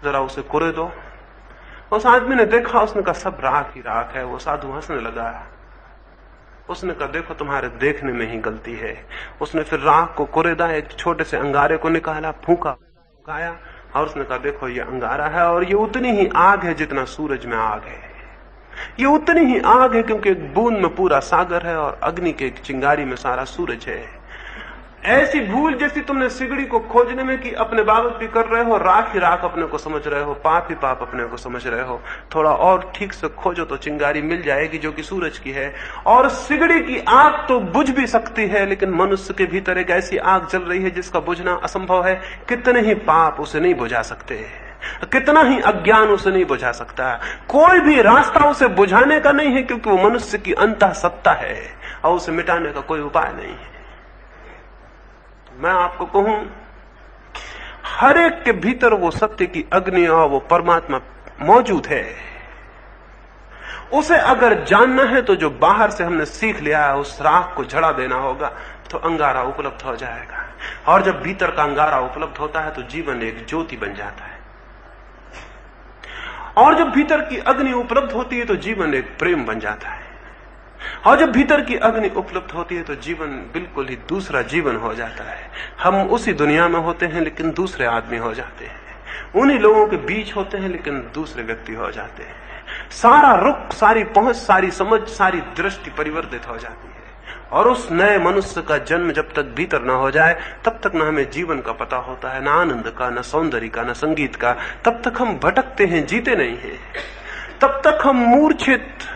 जरा उसे कुरे दो। उस आदमी ने देखा, उसने कहा सब राख ही राख है। वो साधु हंसने लगा। उसने कहा, देखो तुम्हारे देखने में ही गलती है। उसने फिर राख को कुरेदा, एक छोटे से अंगारे को निकाला, फूंका, गाया और उसने कहा, देखो ये अंगारा है और ये उतनी ही आग है जितना सूरज में आग है। ये उतनी ही आग है क्योंकि एक बूंद में पूरा सागर है और अग्नि के एक चिंगारी में सारा सूरज है। ऐसी भूल जैसी तुमने सिगड़ी को खोजने में कि अपने बाबत भी कर रहे हो, राख ही राख अपने को समझ रहे हो, पाप ही पाप अपने को समझ रहे हो। थोड़ा और ठीक से खोजो तो चिंगारी मिल जाएगी जो कि सूरज की है। और सिगड़ी की आग तो बुझ भी सकती है, लेकिन मनुष्य के भीतर एक ऐसी आग जल रही है जिसका बुझना असंभव है। कितने ही पाप उसे नहीं बुझा सकते, कितना ही अज्ञान उसे नहीं बुझा सकता। कोई भी रास्ता उसे बुझाने का नहीं है, क्योंकि वो मनुष्य की अंतः सत्ता है और उसे मिटाने का कोई उपाय नहीं है। मैं आपको कहूं, हर एक के भीतर वो सत्य की अग्नि और वो परमात्मा मौजूद है। उसे अगर जानना है तो जो बाहर से हमने सीख लिया है उस राख को झड़ा देना होगा, तो अंगारा उपलब्ध हो जाएगा। और जब भीतर का अंगारा उपलब्ध होता है तो जीवन एक ज्योति बन जाता है। और जब भीतर की अग्नि उपलब्ध होती है तो जीवन एक प्रेम बन जाता है। और जब भीतर की अग्नि उपलब्ध होती है तो जीवन बिल्कुल ही दूसरा जीवन हो जाता है। हम उसी दुनिया में होते हैं लेकिन दूसरे आदमी हो जाते हैं। उन्हीं लोगों के बीच होते हैं लेकिन दूसरे व्यक्ति हो जाते हैं। सारा रुख, सारी पहुंच, सारी समझ, सारी दृष्टि परिवर्तित हो जाती है और उस नए मनुष्य का जन्म जब तक भीतर ना हो जाए तब तक ना हमें जीवन का पता होता है, ना आनंद का, ना सौंदर्य का, ना संगीत का। तब तक हम भटकते हैं, जीते नहीं हैं। तब तक हम मूर्छित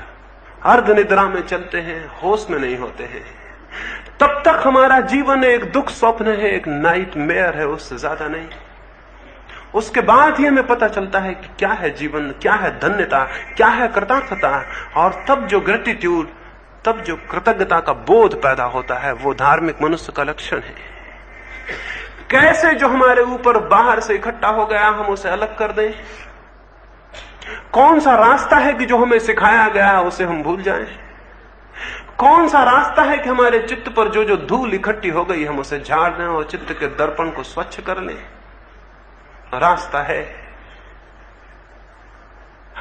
अर्ध निद्रा में चलते हैं, होश में नहीं होते हैं। तब तक हमारा जीवन एक दुख स्वप्न है, एक नाइटमेयर है, उससे ज्यादा नहीं। उसके बाद ही हमें पता चलता है कि क्या है जीवन, क्या है धन्यता, क्या है कृतज्ञता। और तब जो ग्रेटिट्यूड, तब जो कृतज्ञता का बोध पैदा होता है, वो धार्मिक मनुष्य का लक्षण है। कैसे जो हमारे ऊपर बाहर से इकट्ठा हो गया हम उसे अलग कर दें। कौन सा रास्ता है कि जो हमें सिखाया गया उसे हम भूल जाएं। कौन सा रास्ता है कि हमारे चित्त पर जो जो धूल इकट्ठी हो गई हम उसे झाड़ दें और चित्त के दर्पण को स्वच्छ कर लें। रास्ता है,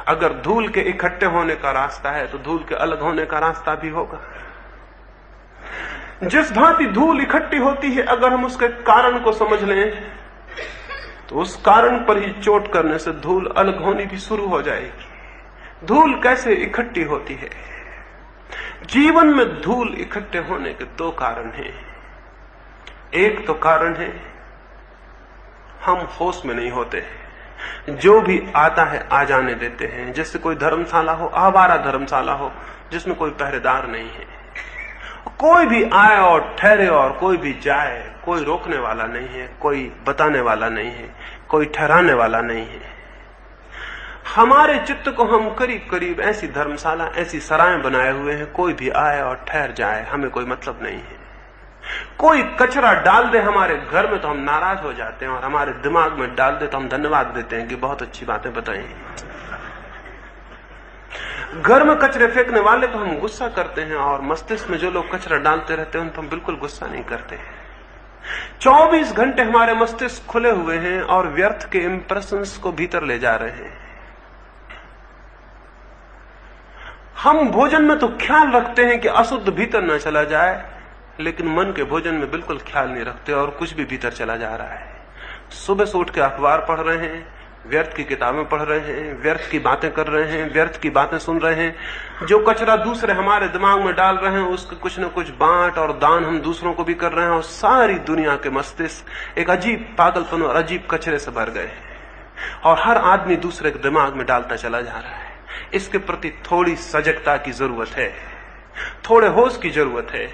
अगर धूल के इकट्ठे होने का रास्ता है तो धूल के अलग होने का रास्ता भी होगा। जिस भांति धूल इकट्ठी होती है, अगर हम उसके कारण को समझ लें तो उस कारण पर ही चोट करने से धूल अलग होनी भी शुरू हो जाएगी। धूल कैसे इकट्ठी होती है? जीवन में धूल इकट्ठे होने के दो कारण हैं। एक तो कारण है हम होश में नहीं होते, जो भी आता है आ जाने देते हैं। जैसे कोई धर्मशाला हो, आवारा धर्मशाला हो जिसमें कोई पहरेदार नहीं है, कोई भी आए और ठहरे और कोई भी जाए, कोई रोकने वाला नहीं है, कोई बताने वाला नहीं है, कोई ठहराने वाला नहीं है। हमारे चित्त को हम करीब करीब ऐसी धर्मशाला, ऐसी सराय बनाए हुए हैं, कोई भी आए और ठहर जाए, हमें कोई मतलब नहीं है। कोई कचरा डाल दे हमारे घर में तो हम नाराज हो जाते हैं, और हमारे दिमाग में डाल दे तो हम धन्यवाद देते हैं कि बहुत अच्छी बातें बताई। घर में कचरे फेंकने वाले तो हम गुस्सा करते हैं, और मस्तिष्क में जो लोग कचरा डालते रहते हैं उन पर हम बिल्कुल गुस्सा नहीं करते। 24 घंटे हमारे मस्तिष्क खुले हुए हैं और व्यर्थ के इंप्रेशंस को भीतर ले जा रहे हैं। हम भोजन में तो ख्याल रखते हैं कि अशुद्ध भीतर न चला जाए, लेकिन मन के भोजन में बिल्कुल ख्याल नहीं रखते और कुछ भी भीतर चला जा रहा है। सुबह से उठ के अखबार पढ़ रहे हैं, व्यर्थ की किताबें पढ़ रहे हैं, व्यर्थ की बातें कर रहे हैं, व्यर्थ की बातें सुन रहे हैं। जो कचरा दूसरे हमारे दिमाग में डाल रहे हैं उसके कुछ न कुछ बांट और दान हम दूसरों को भी कर रहे हैं, और सारी दुनिया के मस्तिष्क एक अजीब पागलपन और अजीब कचरे से भर गए हैं, और हर आदमी दूसरे के दिमाग में डालता चला जा रहा है। इसके प्रति थोड़ी सजगता की जरूरत है, थोड़े होश की जरूरत है।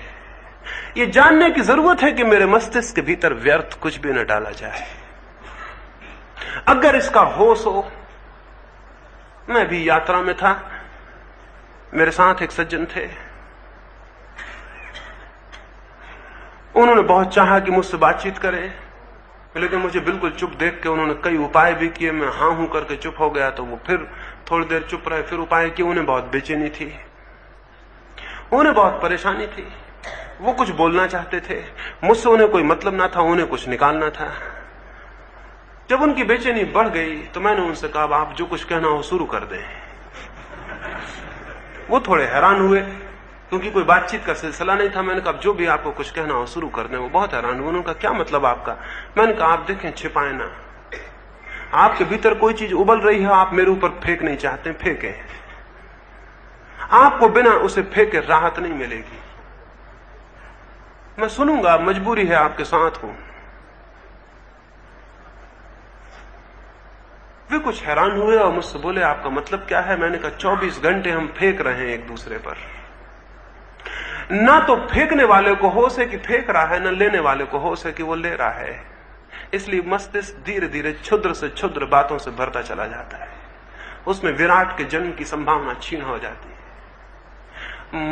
ये जानने की जरूरत है कि मेरे मस्तिष्क के भीतर व्यर्थ कुछ भी न डाला जाए। अगर इसका होश हो, मैं भी यात्रा में था, मेरे साथ एक सज्जन थे, उन्होंने बहुत चाहा कि मुझसे बातचीत करें, लेकिन मुझे बिल्कुल चुप देख के उन्होंने कई उपाय भी किए। मैं हाँ हूं करके चुप हो गया तो वो फिर थोड़ी देर चुप रहे, फिर उपाय किए। उन्हें बहुत बेचैनी थी, उन्हें बहुत परेशानी थी, वो कुछ बोलना चाहते थे, मुझसे उन्हें कोई मतलब ना था, उन्हें कुछ निकालना था। जब उनकी बेचैनी बढ़ गई तो मैंने उनसे कहा आप जो कुछ कहना हो शुरू कर दें। वो थोड़े हैरान हुए क्योंकि कोई बातचीत का सिलसिला नहीं था। मैंने कहा जो भी आपको कुछ कहना हो शुरू कर दें। वो बहुत हैरान हुए, उन्होंने कहा क्या मतलब आपका? मैंने कहा आप देखें, छिपाए ना, आपके भीतर कोई चीज उबल रही है, आप मेरे ऊपर फेंक नहीं चाहते, फेंके। आपको बिना उसे फेंके राहत नहीं मिलेगी। मैं सुनूंगा, मजबूरी है, आपके साथ हूं। वे कुछ हैरान हुए और मुझसे बोले आपका मतलब क्या है? मैंने कहा 24 घंटे हम फेंक रहे हैं एक दूसरे पर। ना तो फेंकने वाले को होश है कि फेंक रहा है, ना लेने वाले को होश है कि वो ले रहा है। इसलिए मस्तिष्क धीरे धीरे क्षुद्र से क्षुद्र बातों से भरता चला जाता है, उसमें विराट के जन्म की संभावना छीन हो जाती है।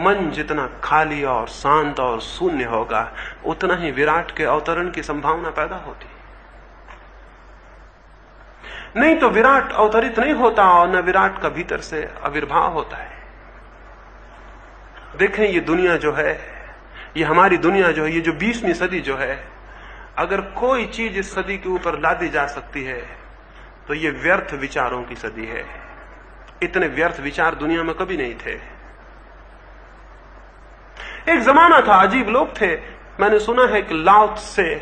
मन जितना खाली और शांत और शून्य होगा उतना ही विराट के अवतरण की संभावना पैदा होती है। नहीं तो विराट अवतरित नहीं होता और न विराट का भीतर से आविर्भाव होता है। देखें ये दुनिया जो है, ये हमारी दुनिया जो है, ये जो 20वीं सदी जो है, अगर कोई चीज इस सदी के ऊपर लादी जा सकती है तो ये व्यर्थ विचारों की सदी है। इतने व्यर्थ विचार दुनिया में कभी नहीं थे। एक जमाना था, अजीब लोग थे। मैंने सुना है कि लाओ त्से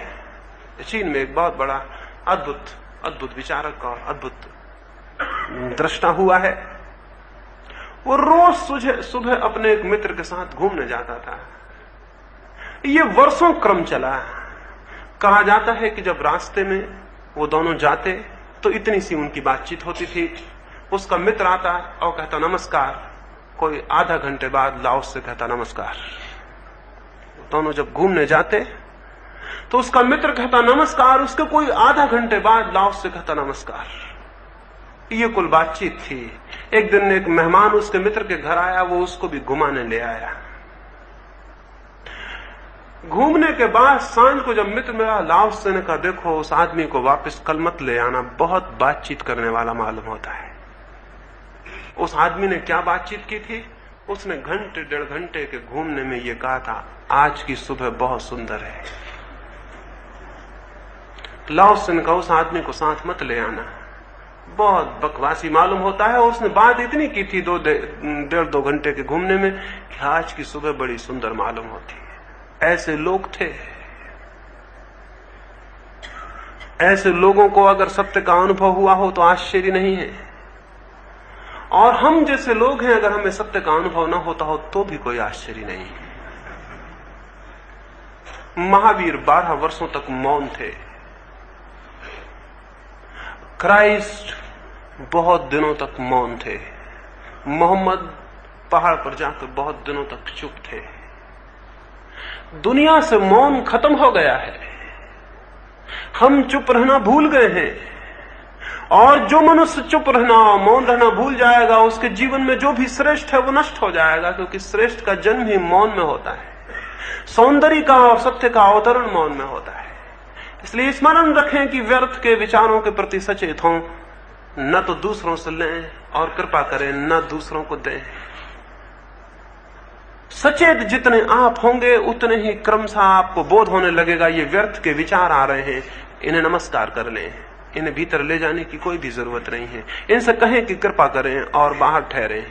चीन में एक बहुत बड़ा अद्भुत विचारक और अद्भुत दृष्टा हुआ है। वो रोज सुबह अपने एक मित्र के साथ घूमने जाता था। ये वर्षों क्रम चला। कहा जाता है कि जब रास्ते में वो दोनों जाते तो इतनी सी उनकी बातचीत होती थी। उसका मित्र आता और कहता नमस्कार, कोई आधा घंटे बाद लाओस से कहता नमस्कार। दोनों जब घूमने जाते तो उसका मित्र कहता नमस्कार, उसके कोई आधा घंटे बाद लाओस से कहता नमस्कार। ये कुल बातचीत थी। एक दिन एक मेहमान उसके मित्र के घर आया, वो उसको भी घुमाने ले आया। घूमने के बाद सांझ को जब मित्र मेरा लाओस से ने कहा देखो उस आदमी को वापस कल मत ले आना, बहुत बातचीत करने वाला मालूम होता है। उस आदमी ने क्या बातचीत की थी? उसने घंटे डेढ़ घंटे के घूमने में ये कहा था आज की सुबह बहुत सुंदर है। लाओस ने कहा उस आदमी को साथ मत ले आना, बहुत बकवासी मालूम होता है। और उसने बात इतनी की थी डेढ़ दो घंटे के घूमने में कि आज की सुबह बड़ी सुंदर मालूम होती है। ऐसे लोग थे। ऐसे लोगों को अगर सत्य का अनुभव हुआ हो तो आश्चर्य नहीं है, और हम जैसे लोग हैं अगर हमें सत्य का अनुभव न होता हो तो भी कोई आश्चर्य नहीं है। महावीर 12 वर्षों तक मौन थे। क्राइस्ट बहुत दिनों तक मौन थे। मोहम्मद पहाड़ पर जाकर बहुत दिनों तक चुप थे। दुनिया से मौन खत्म हो गया है। हम चुप रहना भूल गए हैं, और जो मनुष्य चुप रहना और मौन रहना भूल जाएगा उसके जीवन में जो भी श्रेष्ठ है वो नष्ट हो जाएगा, क्योंकि श्रेष्ठ का जन्म ही मौन में होता है। सौंदर्य का और सत्य का अवतरण मौन में होता है। इसलिए स्मरण रखें कि व्यर्थ के विचारों के प्रति सचेत हों, न तो दूसरों से लें और कृपा करें न दूसरों को दें। सचेत जितने आप होंगे उतने ही क्रमशः आपको बोध होने लगेगा ये व्यर्थ के विचार आ रहे हैं, इन्हें नमस्कार कर लें, इन्हें भीतर ले जाने की कोई भी जरूरत नहीं है। इनसे कहें कि कृपा करें और बाहर ठहरें।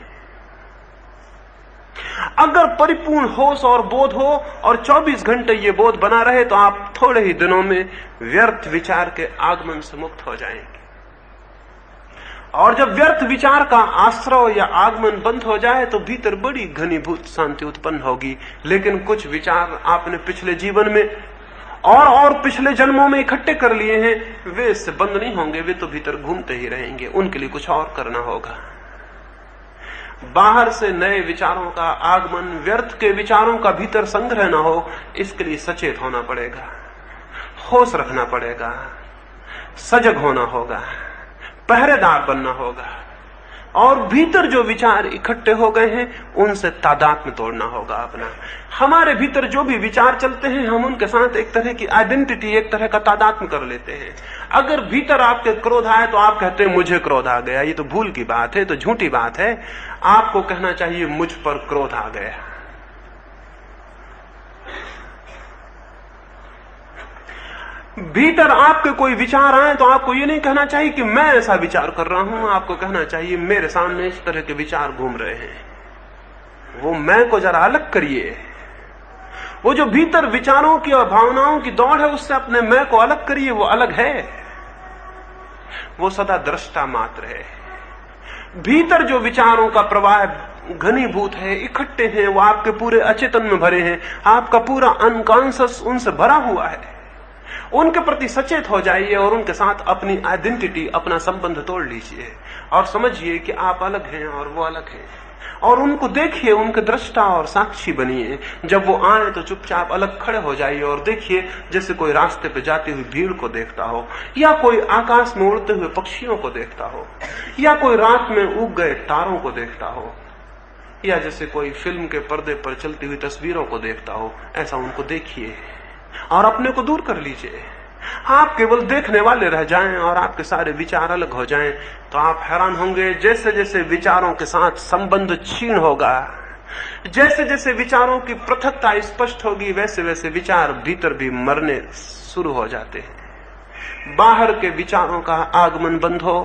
अगर परिपूर्ण होश और बोध हो और 24 घंटे ये बोध बना रहे तो आप थोड़े ही दिनों में व्यर्थ विचार के आगमन से मुक्त हो जाएंगे। और जब व्यर्थ विचार का आश्रय या आगमन बंद हो जाए तो भीतर बड़ी घनीभूत शांति उत्पन्न होगी। लेकिन कुछ विचार आपने पिछले जीवन में और पिछले जन्मों में इकट्ठे कर लिए हैं, वे इससे बंद नहीं होंगे, वे तो भीतर घूमते ही रहेंगे। उनके लिए कुछ और करना होगा। बाहर से नए विचारों का आगमन, व्यर्थ के विचारों का भीतर संग्रह न हो, इसके लिए सचेत होना पड़ेगा, होश रखना पड़ेगा, सजग होना होगा, पहरेदार बनना होगा, और भीतर जो विचार इकट्ठे हो गए हैं उनसे तादात्म्य तोड़ना होगा अपना। हमारे भीतर जो भी विचार चलते हैं हम उनके साथ एक तरह की आइडेंटिटी, एक तरह का तादात्म्य कर लेते हैं। अगर भीतर आपके क्रोध आए तो आप कहते हैं मुझे क्रोध आ गया। ये तो भूल की बात है, तो झूठी बात है। आपको कहना चाहिए मुझ पर क्रोध आ गया। भीतर आपके कोई विचार आए तो आपको ये नहीं कहना चाहिए कि मैं ऐसा विचार कर रहा हूं, आपको कहना चाहिए मेरे सामने इस तरह के विचार घूम रहे हैं। वो मैं को जरा अलग करिए। वो जो भीतर विचारों की और भावनाओं की दौड़ है उससे अपने मैं को अलग करिए। वो अलग है, वो सदा दृष्टा मात्र है। भीतर जो विचारों का प्रवाह घनीभूत है, इकट्ठे हैं, वो आपके पूरे अचेतन में भरे हैं। आपका पूरा अनकॉन्शियस उनसे भरा हुआ है। उनके प्रति सचेत हो जाइए और उनके साथ अपनी आइडेंटिटी, अपना संबंध तोड़ लीजिए और समझिए कि आप अलग हैं और वो अलग हैं। और उनको देखिए, उनके दृष्टा और साक्षी बनिए। जब वो आए तो चुपचाप अलग खड़े हो जाइए और देखिए जैसे कोई रास्ते पे जाती हुई भीड़ को देखता हो, या कोई आकाश में उड़ते हुए पक्षियों को देखता हो, या कोई रात में उग गए तारों को देखता हो, या जैसे कोई फिल्म के पर्दे पर चलती हुई तस्वीरों को देखता हो। ऐसा उनको देखिए और अपने को दूर कर लीजिए। आप केवल देखने वाले रह जाएं और आपके सारे विचार अलग हो जाएं तो आप हैरान होंगे। जैसे जैसे विचारों के साथ संबंध क्षीण होगा, जैसे जैसे विचारों की पृथकता स्पष्ट होगी, वैसे वैसे विचार भीतर भी मरने शुरू हो जाते हैं। बाहर के विचारों का आगमन बंद हो,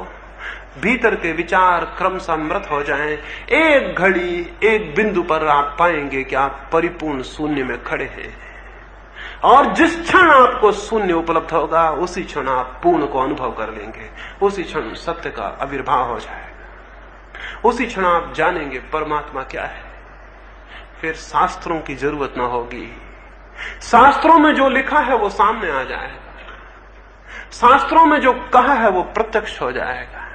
भीतर के विचार क्रमशः मृत हो जाएं। एक घड़ी, एक बिंदु पर आप पाएंगे कि आप परिपूर्ण शून्य में खड़े हैं। और जिस क्षण आपको शून्य उपलब्ध होगा उसी क्षण आप पूर्ण को अनुभव कर लेंगे। उसी क्षण सत्य का आविर्भाव हो जाएगा। उसी क्षण आप जानेंगे परमात्मा क्या है। फिर शास्त्रों की जरूरत न होगी, शास्त्रों में जो लिखा है वो सामने आ जाएगा, शास्त्रों में जो कहा है वो प्रत्यक्ष हो जाएगा।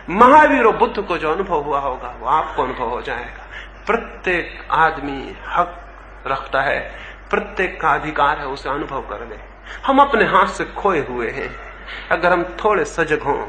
महावीर और बुद्ध को जो अनुभव हुआ होगा वो आपको अनुभव हो जाएगा। प्रत्येक आदमी हक रखता है, प्रत्येक का अधिकार है उसे अनुभव कर ले। हम अपने हाथ से खोए हुए हैं। अगर हम थोड़े सजग हों